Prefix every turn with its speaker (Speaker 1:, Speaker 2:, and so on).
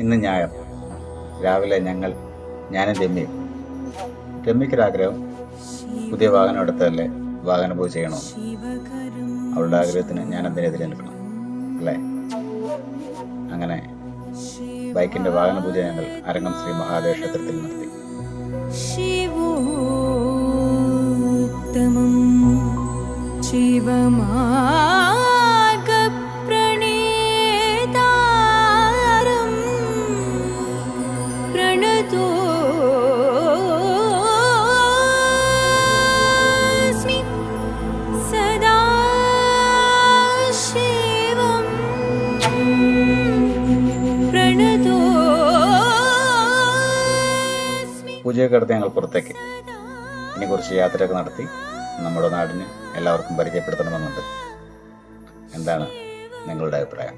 Speaker 1: ഇന്ന് ഞായർ രാവിലെ ഞാനും രമ്യക്കൊരാഗ്രഹം പുതിയ വാഹനം എടുത്തതല്ലേ, വാഹന പൂജ ചെയ്യണമെന്ന്. അവളുടെ ആഗ്രഹത്തിന് ഞാൻ എന്തിനെതിരെ നിൽക്കണം അല്ലേ? അങ്ങനെ ബൈക്കിന്റെ വാഹന പൂജ ഞങ്ങൾ അരങ്ങം ശ്രീ മഹാദേവ ക്ഷേത്രത്തിൽ നടത്തി.
Speaker 2: ശിവോത്തമം ശിവമാർഗപ്രണേതാരം പ്രണതോസ്മി സദാ ശിവം പ്രണതോസ്മി.
Speaker 1: പൂജയൊക്കെ അടുത്ത് ഞങ്ങൾ പുറത്തേക്ക് ഇനി കുറച്ച് യാത്രയൊക്കെ നടത്തി നമ്മുടെ നാടിന് എല്ലാവർക്കും പരിചയപ്പെടുത്തണമെന്നുണ്ട്. എന്താണ് നിങ്ങളുടെ അഭിപ്രായം?